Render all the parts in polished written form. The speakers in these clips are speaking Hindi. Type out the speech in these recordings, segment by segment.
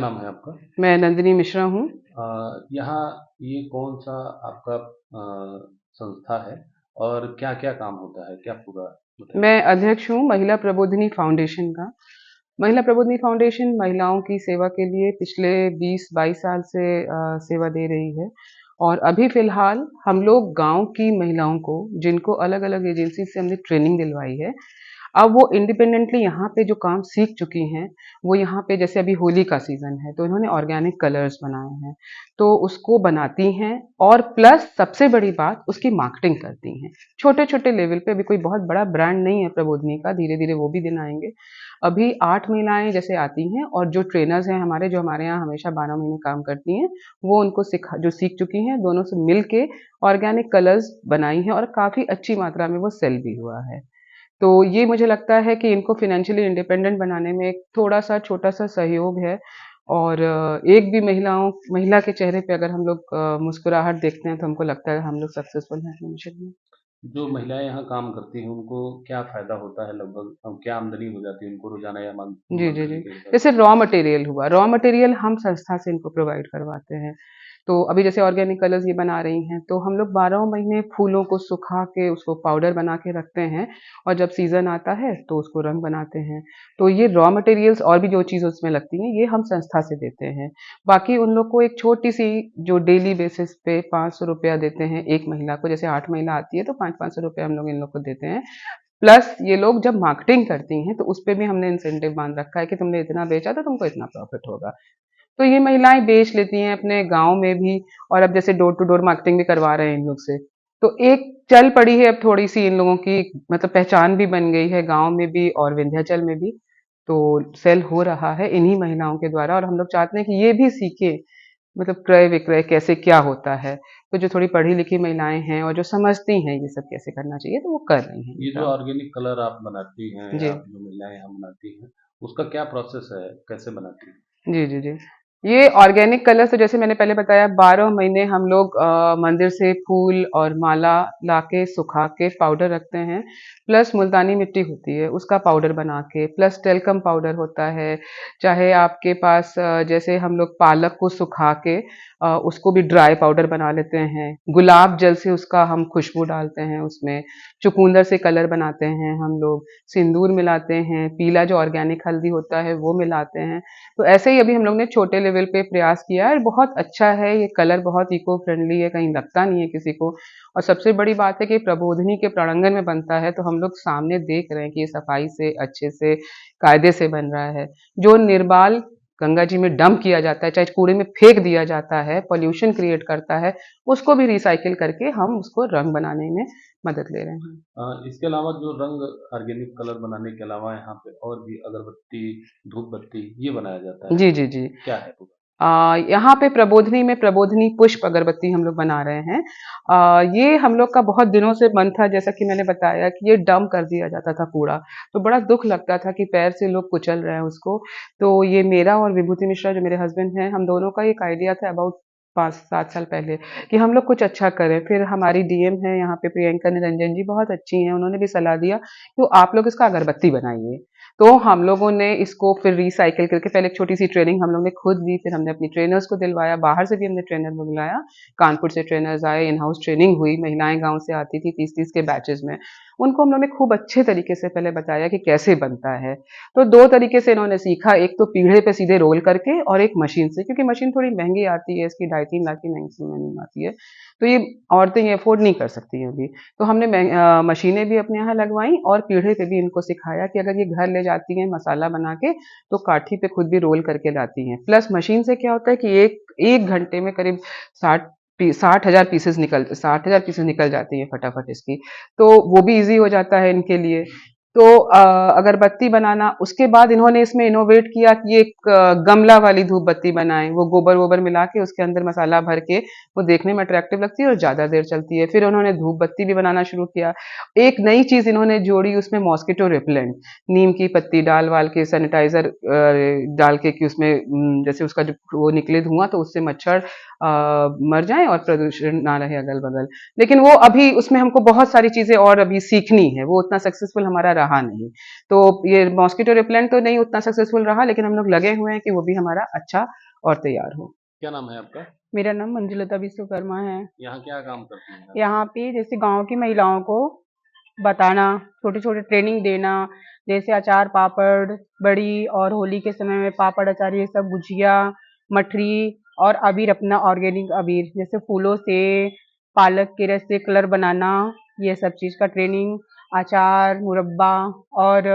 नाम है आपका? मैं नंदिनी मिश्रा हूँ। यहाँ ये कौन सा आपका संस्था है और क्या-क्या काम होता है? क्या पूरा बताइए? मैं अध्यक्ष हूँ महिला प्रबोधिनी फाउंडेशन का। महिला प्रबोधिनी फाउंडेशन महिलाओं की सेवा के लिए पिछले 20-22 साल से सेवा दे रही है। और अभी फ़िलहाल हम लोग गाँव की महिलाओं को, जिनको अलग-अलग एजेंसी से हमने ट्रेनिंग दिलवाई है, अब वो इंडिपेंडेंटली यहाँ पे जो काम सीख चुकी हैं, वो यहाँ पे जैसे अभी होली का सीज़न है, तो इन्होंने ऑर्गेनिक कलर्स बनाए हैं, तो उसको बनाती हैं और प्लस सबसे बड़ी बात उसकी मार्केटिंग करती हैं। छोटे-छोटे लेवल पे, अभी कोई बहुत बड़ा ब्रांड नहीं है प्रबोधिनी का, धीरे-धीरे वो भी दिन आएँगे। अभी 8 महिलाएँ जैसे आती हैं और जो ट्रेनर्स हैं हमारे, जो हमारे यहाँ हमेशा 12 महीने काम करती हैं, वो उनको सिखा जो सीख चुकी हैं, दोनों से मिल के ऑर्गेनिक कलर्स बनाई हैं और काफ़ी अच्छी मात्रा में वो सेल भी हुआ है। तो ये मुझे लगता है कि इनको फाइनेंशियली इंडिपेंडेंट बनाने में एक थोड़ा-सा छोटा-सा सहयोग है। और एक भी महिला के चेहरे पे अगर हम लोग मुस्कुराहट देखते हैं तो हमको लगता है हम लोग सक्सेसफुल हैं अपने मिशन में। जो महिलाएँ यहाँ काम करती हैं, उनको क्या फ़ायदा होता है लगभग? क्या आमदनी हो जाती है उनको रोज़ाना या जी, जी, मंथली जी। के हिसाब जैसे से? रॉ मटेरियल हुआ, रॉ मटेरियल हम संस्था से इनको प्रोवाइड करवाते हैं। तो अभी जैसे ऑर्गेनिक कलर्स ये बना रही हैं, तो हम लोग 12 महीने फूलों को सुखा के उसको पाउडर बना के रखते हैं और जब सीज़न आता है तो उसको रंग बनाते हैं। तो ये रॉ मटेरियल्स और भी जो चीज़ उसमें लगती हैं, ये हम संस्था से देते हैं। बाकी उन लोग को एक छोटी-सी जो डेली बेसिस पे ₹500 देते हैं एक महिला को, जैसे 8 महिला आती है तो 500-500 रुपए हम लोग इन लोग को देते हैं। प्लस ये लोग जब मार्केटिंग करती हैं तो उसपे भी हमने इंसेंटिव बांध रखा है कि तुमने इतना बेचा तो तुमको इतना प्रॉफिट होगा। तो ये महिलाएं बेच लेती हैं अपने गांव में भी। और अब जैसे डोर टू डोर मार्केटिंग भी करवा रहे हैं इन लोग से, तो एक चल पड़ी है अब थोड़ी सी इन लोगों की, मतलब पहचान भी बन गई है गांव में भी और विंध्याचल में भी। तो सेल हो रहा है इन्हीं महिलाओं के द्वारा और हम लोग चाहते हैं कि ये भी सीखे, मतलब क्रय विक्रय कैसे क्या होता है। तो जो थोड़ी पढ़ी लिखी महिलाएं हैं और जो समझती हैं ये सब कैसे करना चाहिए, तो वो कर रही हैं ये ये जो काम। ऑर्गेनिक कलर आप बनाती हैं या जी, जो महिलाएँ यहाँ बनाती हैं, उसका क्या प्रोसेस है? कैसे बनाती हैं? जी, जी, जी। ये ऑर्गेनिक कलर तो जैसे मैंने पहले बताया, 12 महीने हम लोग मंदिर से फूल और माला लाके सुखा के पाउडर रखते हैं। प्लस मुल्तानी मिट्टी होती है उसका पाउडर बना के, प्लस टेल्कम पाउडर होता है। चाहे आपके पास जैसे हम लोग पालक को सुखा के उसको भी ड्राई पाउडर बना लेते हैं। गुलाब जल से उसका हम खुशबू डालते हैं उसमें। चुकंदर से कलर बनाते हैं हम लोग। सिंदूर मिलाते हैं, पीला जो ऑर्गेनिक हल्दी होता है वो मिलाते हैं। तो ऐसे ही अभी हम लोग ने छोटे लेवल पे प्रयास किया है और बहुत अच्छा है ये कलर, बहुत इको फ्रेंडली है, कहीं लगता नहीं है किसी को। और सबसे बड़ी बात है कि प्रबोधिनी के प्रांगण में बनता है तो हम लोग सामने देख रहे हैं कि ये सफाई से, अच्छे से, कायदे से बन रहा है। जो निर्बाल गंगा जी में डंप किया जाता है, चाहे कूड़े में फेंक दिया जाता है, पॉल्यूशन क्रिएट करता है, उसको भी रिसाइकिल करके हम उसको रंग बनाने में मदद ले रहे हैं। इसके अलावा जो रंग ऑर्गेनिक कलर बनाने के अलावा यहाँ पे और भी अगरबत्ती, धूप बत्ती ये बनाया जाता है, जी, जी, जी। क्या है पूरा? यहाँ पे प्रबोधिनी में प्रबोधिनी पुष्प अगरबत्ती हम लोग बना रहे हैं। ये हम लोग का बहुत दिनों से मन था, जैसा कि मैंने बताया कि ये डंप कर दिया जाता था कूड़ा, तो बड़ा दुख लगता था कि पैर से लोग कुचल रहे हैं उसको। तो ये मेरा और विभूति मिश्रा जो मेरे हस्बैंड हैं, हम दोनों का एक आइडिया था अबाउट 5-7 साल पहले कि हम लोग कुछ अच्छा करें। फिर हमारी डीएम है यहाँ पे प्रियंका निरंजन जी, बहुत अच्छी हैं, उन्होंने भी सलाह दिया कि आप लोग इसका अगरबत्ती बनाइए। तो हम लोगों ने इसको फिर रिसाइकिल करके, पहले एक छोटी सी ट्रेनिंग हम लोग ने खुद दी, फिर हमने अपनी ट्रेनर्स को दिलवाया, बाहर से भी हमने ट्रेनर बुलाया। कानपुर से ट्रेनर्स आए, इन हाउस ट्रेनिंग हुई, महिलाएं गांव से आती थी 30-30 के बैचेस में। उनको हम लोग ने खूब अच्छे तरीके से पहले बताया कि कैसे बनता है। तो दो तरीके से इन्होंने सीखा, एक तो पीढ़े पे सीधे रोल करके और एक मशीन से, क्योंकि मशीन थोड़ी महंगी आती है, इसकी 2.5-3 लाख की महंगी आती है। तो ये औरतें ये अफोर्ड नहीं कर सकती हैं अभी। तो हमने मशीनें भी अपने यहाँ लगवाई और पीढ़े पे भी इनको सिखाया कि अगर ये घर ले जाती हैं मसाला बना के, तो काठी पे खुद भी रोल करके लाती हैं। प्लस मशीन से क्या होता है कि एक एक घंटे में करीब 60,000 पीसेस निकल जाती हैं फटाफट इसकी। तो वो भी इजी हो जाता है इनके लिए। तो अगरबत्ती बनाना, उसके बाद इन्होंने इसमें इनोवेट किया कि एक गमला वाली धूप बत्ती बनाएं, वो गोबर वोबर मिला के उसके अंदर मसाला भर के, वो देखने में अट्रैक्टिव लगती है और ज्यादा देर चलती है। फिर उन्होंने धूप बत्ती भी बनाना शुरू किया। एक नई चीज इन्होंने जोड़ी उसमें, मॉस्किटो रिपेलेंट। नीम की पत्ती डाल वाल के, सैनिटाइजर डाल के कि उसमें जैसे उसका जो वो निकले धुआं, तो उससे मच्छर मर जाए और प्रदूषण ना रहे अगल बगल। लेकिन वो अभी उसमें हमको बहुत सारी चीजें और अभी सीखनी है, वो उतना सक्सेसफुल हमारा रहा नहीं। तो ये मॉस्किटो रिपेलेंट तो नहीं उतना सक्सेसफुल रहा, लेकिन हम लोग लगे हुए हैं कि वो भी हमारा अच्छा और तैयार हो। क्या नाम है आपका? मेरा नाम मंजुलता विश्वकर्मा है। यहाँ क्या काम करती हैं आप? यहाँ पे जैसे गांव की महिलाओं को बताना, छोटे छोटे ट्रेनिंग देना, जैसे अचार पापड़, बड़ी, और होली के समय में पापड़ अचार ये सब, गुजिया, मठरी, और अबीर, अपना ऑर्गेनिक अबीर जैसे फूलों से, पालक के रस से कलर बनाना, ये सब चीज का ट्रेनिंग, अचार, मुरब्बा, और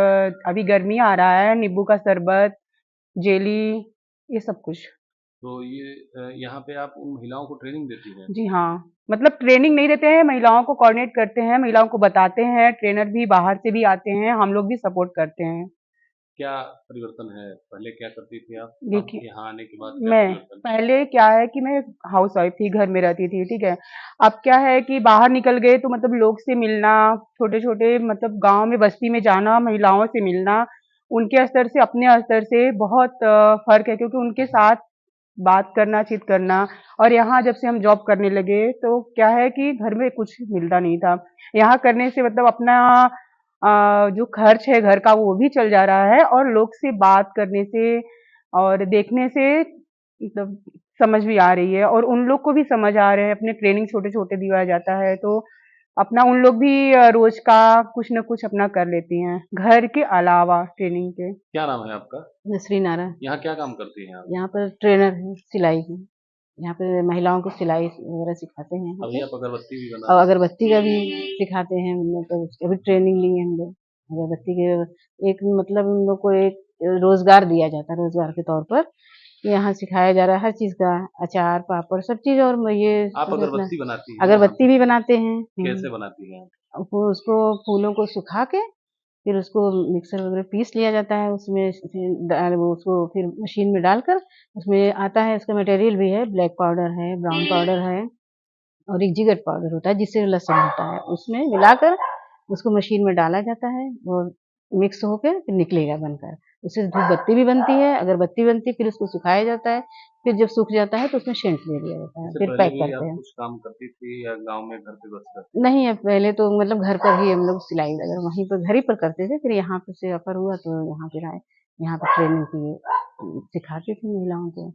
अभी गर्मी आ रहा है, नींबू का शरबत, जेली, ये सब कुछ। तो ये यहाँ पे आप उन महिलाओं को ट्रेनिंग देती हैं? जी हाँ, मतलब ट्रेनिंग नहीं देते हैं, महिलाओं को कोऑर्डिनेट करते हैं, महिलाओं को बताते हैं, ट्रेनर भी बाहर से भी आते हैं, हम लोग भी सपोर्ट करते हैं। क्या परिवर्तन है? पहले क्या करती थी आप? अब देखिए, यहाँ आने के बाद क्या मैं परिवर्तन? पहले क्या है कि मैं हाउस वाइफ थी, घर में रहती थी, ठीक है। अब क्या है कि बाहर निकल गए तो मतलब लोग से मिलना, छोटे छोटे मतलब गांव में बस्ती में जाना, महिलाओं से मिलना, उनके स्तर से अपने स्तर से बहुत फर्क है, क्योंकि उनके साथ बात करना, चित करना। और यहाँ जब से हम जॉब करने लगे तो क्या है कि घर में कुछ मिलता नहीं था। यहाँ करने से मतलब अपना जो खर्च है घर का वो भी चल जा रहा है, और लोग से बात करने से और देखने से मतलब समझ भी आ रही है, और उन लोग को भी समझ आ रहे हैं, अपने ट्रेनिंग छोटे छोटे दिया जाता है तो अपना उन लोग भी रोज का कुछ न कुछ अपना कर लेती हैं घर के अलावा ट्रेनिंग के। क्या नाम है आपका? नसरीन नारा। यहाँ क्या काम करती हैं आप? यहाँ पर ट्रेनर है सिलाई की। यहाँ पे महिलाओं को सिलाई वगैरह सिखाते हैं यहाँ अभी पे। आप अगरबत्ती भी बना और रही हैं? अगरबत्ती का भी सिखाते हैं, मतलब उसका भी ट्रेनिंग ली है हम लोग। अगरबत्ती के एक मतलब उन लोग को एक रोजगार दिया जाता है, रोजगार के तौर पर यहाँ सिखाया जा रहा है हर चीज का, अचार पापड़ सब चीज। और ये आप सब अपना अगरबत्ती बनाती हैं यहाँ अगरबत्ती पे? भी बनाते हैं। कैसे बनाती हैं आप? उसको फूलों को सुखा के फिर उसको मिक्सर वगैरह पीस लिया जाता है, उसमें फिर वो उसको फिर मशीन में डालकर उसमें आता है, उसका मटेरियल भी है, ब्लैक पाउडर है, ब्राउन पाउडर है, और एक जिगट पाउडर होता है जिससे लहसुन होता है, उसमें मिलाकर उसको मशीन में डाला जाता है, और मिक्स होकर फिर निकलेगा बनकर। उससे धूपबत्ती भी बनती है, अगरबत्ती बनती है, फिर उसको सुखाया जाता है, फिर जब सूख जाता है तो उसमें सेंट दे दिया जाता है, इससे फिर पहले पैक भी करते आप हैं। कुछ काम करती थी या गाँव में घर पे बस रहती? नहीं है, पहले तो मतलब घर पर ही हम लोग सिलाई वगैरह वहीं पर घर ही पर करते थे, फिर यहाँ पे से ऑफर हुआ तो यहाँ पे आए, यहाँ पे ट्रेनिंग की सिखाती थी महिलाओं को।